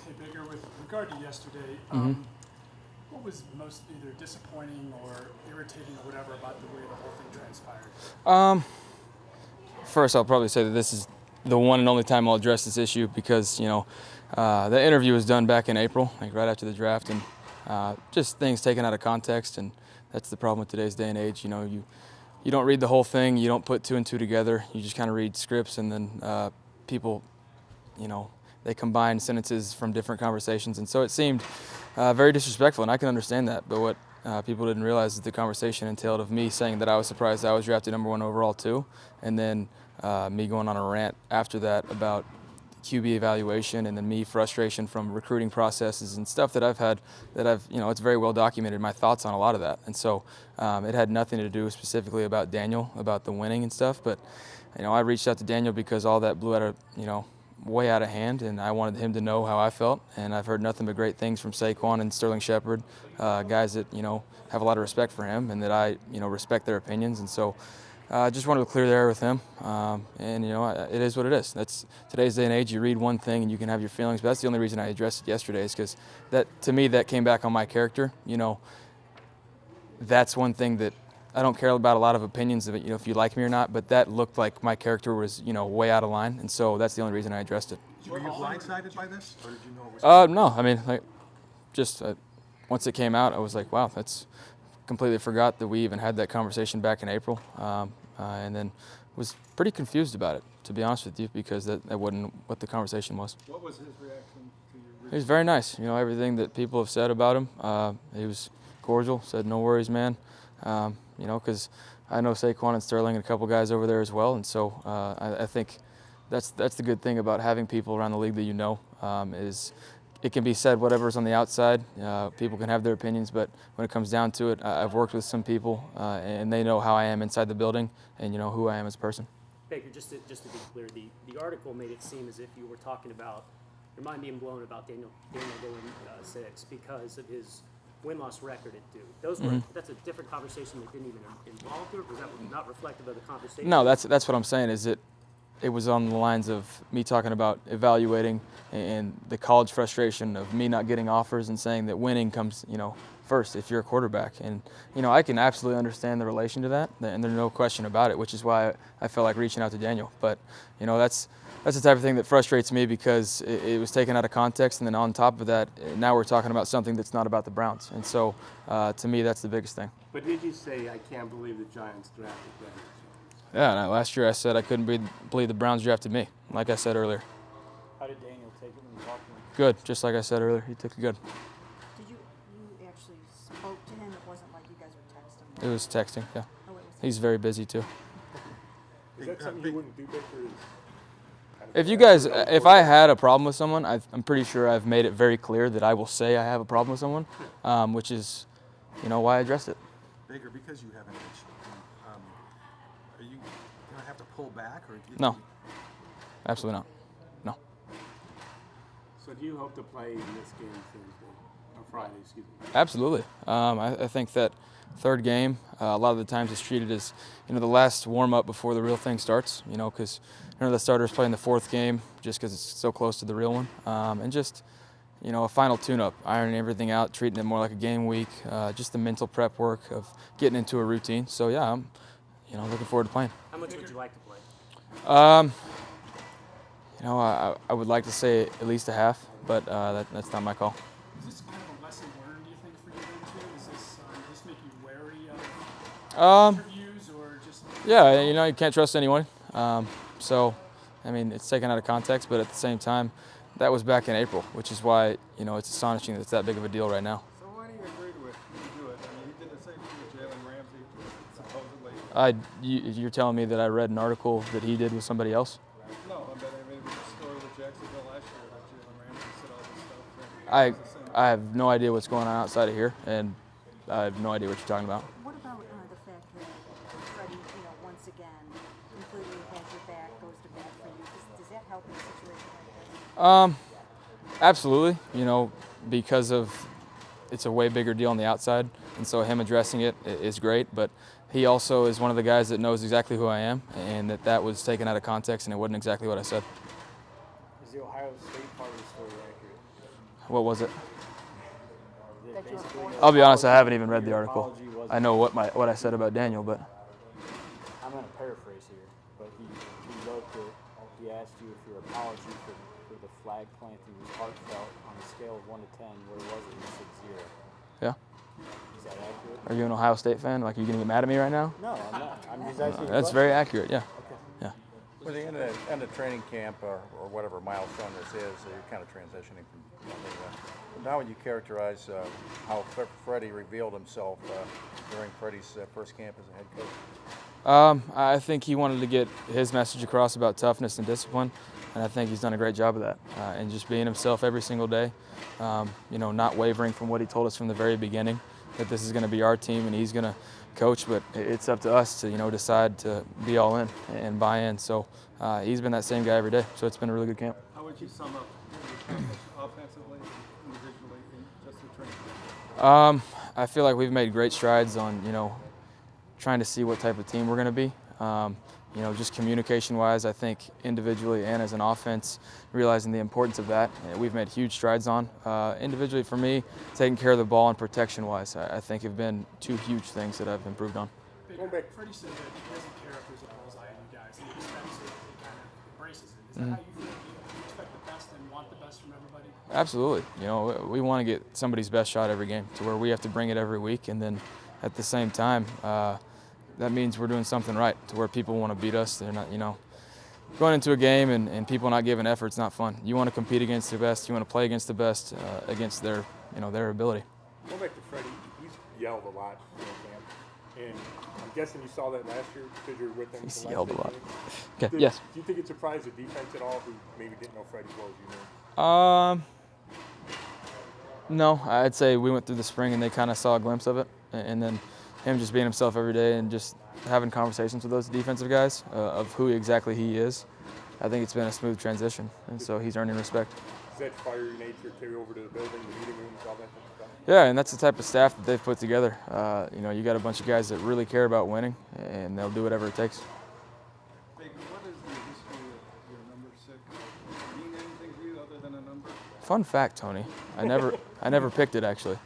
Hey, Baker, with regard to yesterday, what was most either disappointing or irritating or whatever about the way the whole thing transpired? First, I'll probably say that this is the one and only time I'll address this issue because, the interview was done back in April, like right after the draft, and just things taken out of context, and that's the problem with today's day and age. You don't read the whole thing, you don't put two and two together, you just kind of read scripts, and then people, they combine sentences from different conversations, and so it seemed very disrespectful, and I can understand that, but what people didn't realize is the conversation entailed of me saying that I was surprised I was drafted #1 overall too, and then me going on a rant after that about QB evaluation, and then me frustration from recruiting processes and stuff that I've had that it's very well documented, my thoughts on a lot of that. And so it had nothing to do specifically about Daniel, about the winning and stuff, but I reached out to Daniel because all that blew out of, way out of hand, and I wanted him to know how I felt, and I've heard nothing but great things from Saquon and Sterling Shepard, guys that, have a lot of respect for him and that I, respect their opinions, and so I just wanted to clear the air with him, and it is what it is. That's today's day and age. You read one thing and you can have your feelings, but that's the only reason I addressed it yesterday is because that, to me, that came back on my character. That's one thing that I don't care about a lot of opinions of it, if you like me or not, but that looked like my character was, way out of line, and so that's the only reason I addressed it. Were you blindsided by this, or did you know it was? No, I mean, just once it came out, I was like, wow, that's completely forgot that we even had that conversation back in April, and then was pretty confused about it, to be honest with you, because that wasn't what the conversation was. What was his reaction to your? He was very nice. Everything that people have said about him, he was cordial, said no worries, man. Because I know Saquon and Sterling and a couple guys over there as well, and so I think that's the good thing about having people around the league that is it can be said whatever's on the outside. People can have their opinions, but when it comes down to it, I've worked with some people, and they know how I am inside the building and who I am as a person. Baker, just to be clear, the article made it seem as if you were talking about your mind being blown about Daniel going 6 because of his win-loss record at Duke. Those were that's a different conversation that didn't even involve you, or was that not reflective of the conversation? No, that's what I'm saying. Is it was on the lines of me talking about evaluating and the college frustration of me not getting offers and saying that winning comes, first if you're a quarterback. And, I can absolutely understand the relation to that, and there's no question about it, which is why I felt like reaching out to Daniel. But, that's the type of thing that frustrates me because it was taken out of context, and then on top of that, now we're talking about something that's not about the Browns. And so, to me, that's the biggest thing. But did you say, I can't believe the Giants drafted Daniel Jones? Yeah, last year I said I couldn't believe the Browns drafted me, like I said earlier. How did Daniel take it when you talked to him? Good, just like I said earlier. He took it good. Did you actually spoke to him? It wasn't like you guys were texting? It was texting, yeah. Oh, it was He's very busy too. Is that something you wouldn't do, Baker? If I had a problem with someone, I'm pretty sure I've made it very clear that I will say I have a problem with someone, which is, why I addressed it. Baker, because you have an itch, are you going to have to pull back? Or No, absolutely not. No. So do you hope to play in this game Thursday, or Friday, excuse me? Absolutely. I think that third game, a lot of the times it's treated as, the last warm-up before the real thing starts, because none of the starters play in the fourth game just because it's so close to the real one. And just, a final tune-up, ironing everything out, treating it more like a game week, just the mental prep work of getting into a routine. So, yeah, I'm, looking forward to playing. How much would you like to play? I would like to say at least a half, but that's not my call. Is this kind of a lesson learned, do you think, for you then, too? Is this make you wary of interviews or just... Yeah, you can't trust anyone. So, it's taken out of context, but at the same time, that was back in April, which is why, it's astonishing that it's that big of a deal right now. So why do you agree to do it? He did the same thing with Jalen Ramsey, supposedly. You're telling me that I read an article that he did with somebody else? No, but it was a story with Jacksonville last year that Jalen Ramsey said all this stuff. I have no idea what's going on outside of here, and I have no idea what you're talking about. What about the fact that Freddie, once again, completely has your back, goes to bat for you? Does that help in a situation like this? Absolutely. Because of it's a way bigger deal on the outside, and so him addressing it is great. But he also is one of the guys that knows exactly who I am, and that was taken out of context, and it wasn't exactly what I said. Is the Ohio State part of the story accurate? What was it? That you were forced? I'll be honest, I haven't even read the article. I know what I said about Daniel, but I'm going to paraphrase here, but he wrote that he asked you if your apology for the flag planting was heartfelt on a scale of 1 to 10. Where was it? You said 0. yeah. Is that accurate? Are you an Ohio State fan? Like, are you going to get mad at me right now? No, I'm not. I'm just asking you a That's question. very accurate, yeah. Yeah. With the end of training camp or whatever milestone this is, you're kind of transitioning from one thing to another. How would you characterize how Freddie revealed himself during Freddie's first camp as a head coach? I think he wanted to get his message across about toughness and discipline, and I think he's done a great job of that. And just being himself every single day, not wavering from what he told us from the very beginning, that this is going to be our team and he's going to coach, but it's up to us to decide to be all in and buy in. So he's been that same guy every day. So it's been a really good camp. How would you sum up offensively, individually, in just the training camp? I feel like we've made great strides on trying to see what type of team we're going to be. Just communication-wise, I think individually and as an offense, realizing the importance of that, we've made huge strides on. Individually, for me, taking care of the ball and protection-wise, I think have been two huge things that I've improved on. Baker, Freddie said that he doesn't care if there's a bullseye on you guys. He expects it. He kind of embraces it. Is that how you feel? You expect the best and want the best from everybody? Absolutely. We want to get somebody's best shot every game to where we have to bring it every week, and then at the same time, that means we're doing something right to where people want to beat us. They're not, going into a game and people not giving effort, it's not fun. You want to compete against the best. You want to play against the best, against their ability. Going back to Freddie, he's yelled a lot in camp, and I'm guessing you saw that last year because you were with him. He's the yelled a last lot. eight Okay. games. Yes. Do you think it surprised the defense at all, who maybe didn't know Freddie well as you knew? No, I'd say we went through the spring and they kind of saw a glimpse of it, and then him just being himself every day and just having conversations with those defensive guys of who exactly he is. I think it's been a smooth transition, and so he's earning respect. Does that fiery nature carry over to the building, the meeting rooms, all that kind of stuff? Yeah, and that's the type of staff that they've put together. You got a bunch of guys that really care about winning, and they'll do whatever it takes. Baker, what is the history of your number 6? Mean anything to you other than a number? Fun fact, Tony, I never picked it actually.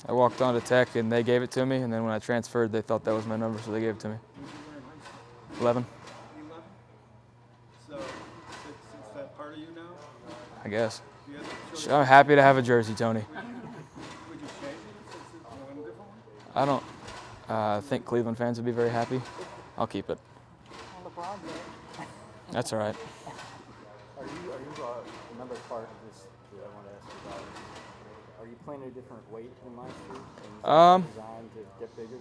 I walked on to Tech and they gave it to me, and then when I transferred, they thought that was my number, so they gave it to me. What did you wear in high school? 11, 11? So, it's that part of you now? I guess. You had to show I'm happy to have a jersey, Tony. Would you change it if it's one different one? I don't think Cleveland fans would be very happy. I'll keep it. Well, LeBron did. That's all right. Are you another part of this that I want to ask you about? Are you playing a different weight than last year? And is that designed to get bigger?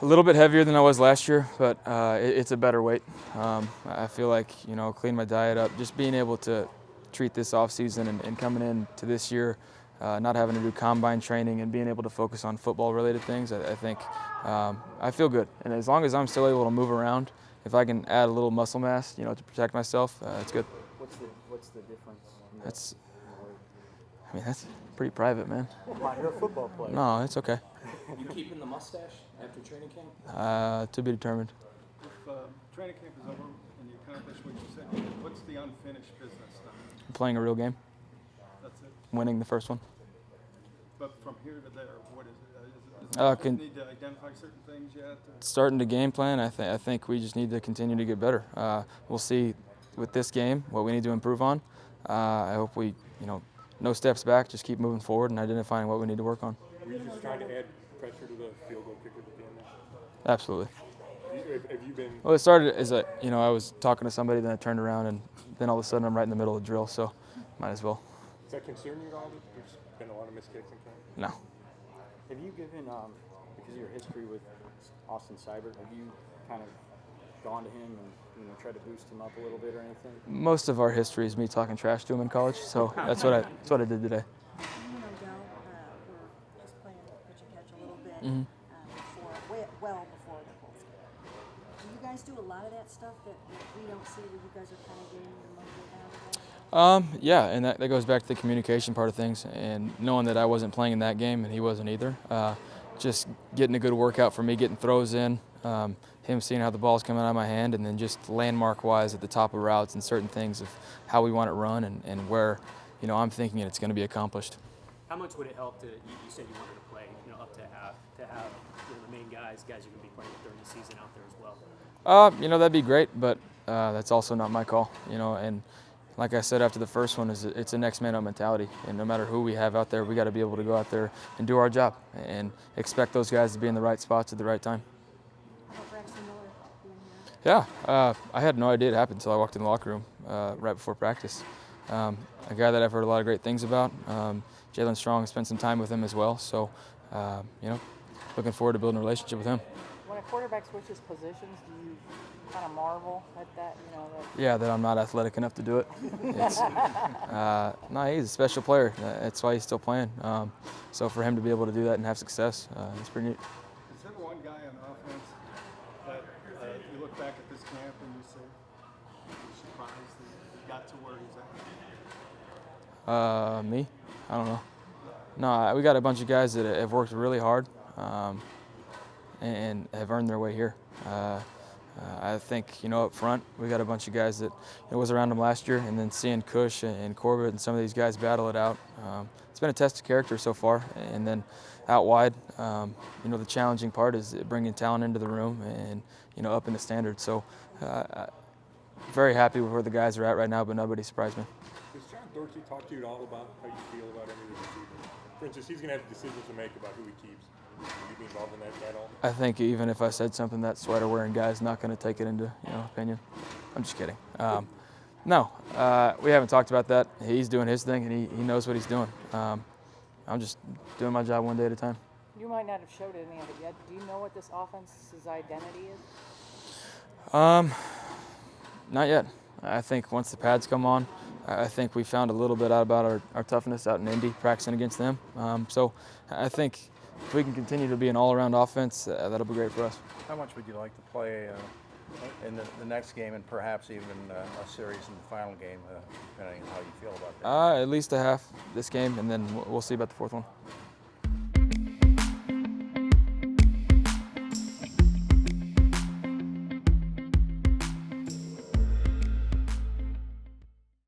A little bit heavier than I was last year, but it's a better weight. I feel like, clean my diet up. Just being able to treat this off season and coming into this year, not having to do combine training and being able to focus on football-related things, I think I feel good. And as long as I'm still able to move around, if I can add a little muscle mass, to protect myself, it's good. What's the difference? That's pretty private, man. You're a football player. No, it's okay. You keeping the mustache after training camp? To be determined. If training camp is over and you accomplish what you said, what's the unfinished business then? Playing a real game, That's it. winning the first one. But from here to there, what is it? Do you need to identify certain things yet? Starting to game plan, I think we just need to continue to get better. We'll see with this game what we need to improve on. I hope we, no steps back, just keep moving forward and identifying what we need to work on. Were you just trying to add pressure to the field goal kickers at the end there? Absolutely. Have you been? Well, it started as I was talking to somebody, then I turned around, and then all of a sudden I'm right in the middle of the drill, so might as well. Does that concern you at all? That there's been a lot of missed kicks in camp? No. Have you given, because of your history with Austin Seibert, have you kind of gone to him and tried to boost him up a little bit or anything? Most of our history is me talking trash to him in college, so that's what I did today. Del, we're just playing pitch and catch a little bit well before the Colts game. Do you guys do a lot of that stuff that we don't see, where you guys are kind of getting the mojo down? Yeah, and that goes back to the communication part of things, and knowing that I wasn't playing in that game and he wasn't either. Just getting a good workout for me, getting throws in, him seeing how the ball's coming out of my hand, and then just landmark-wise at the top of routes and certain things of how we want it run and where I'm thinking it's going to be accomplished. How much would it help to, you said you wanted to play, up to half, to have the main guys you're going to be playing with during the season out there as well? That'd be great, but that's also not my call, and like I said after the first one, it's a next man up mentality, and no matter who we have out there, we got to be able to go out there and do our job and expect those guys to be in the right spots at the right time. Yeah, I had no idea it happened until I walked in the locker room right before practice. A guy that I've heard a lot of great things about. Jalen Strong, spent some time with him as well, so looking forward to building a relationship with him. When a quarterback switches positions, do you kind of marvel at that? Yeah, that I'm not athletic enough to do it. No, he's a special player. That's why he's still playing. So for him to be able to do that and have success, it's pretty neat. Is there one guy on offense that you look back at this camp and you say, you're surprised that he got to where he's at? Me? I don't know. No, we got a bunch of guys that have worked really hard and have earned their way here. I think, up front, we got a bunch of guys that was around them last year, and then seeing Cush and Corbett and some of these guys battle it out. It's been a test of character so far. And then out wide, the challenging part is bringing talent into the room and, upping the standards. So very happy with where the guys are at right now, but nobody surprised me. Does John Dorsey talk to you at all about how you feel about any of the receivers? For instance, he's going to have decisions to make about who he keeps. Will you be involved in that at all? I think even if I said something, that sweater-wearing guy's not going to take it into opinion. I'm just kidding. No, we haven't talked about that. He's doing his thing, and he knows what he's doing. I'm just doing my job one day at a time. You might not have showed any of it yet. Do you know what this offense's identity is? Not yet. I think once the pads come on, I think we found a little bit out about our toughness out in Indy, practicing against them. So I think if we can continue to be an all-around offense, that'll be great for us. How much would you like to play in the next game and perhaps even a series in the final game, depending on how you feel about that? At least a half this game, and then we'll see about the fourth one.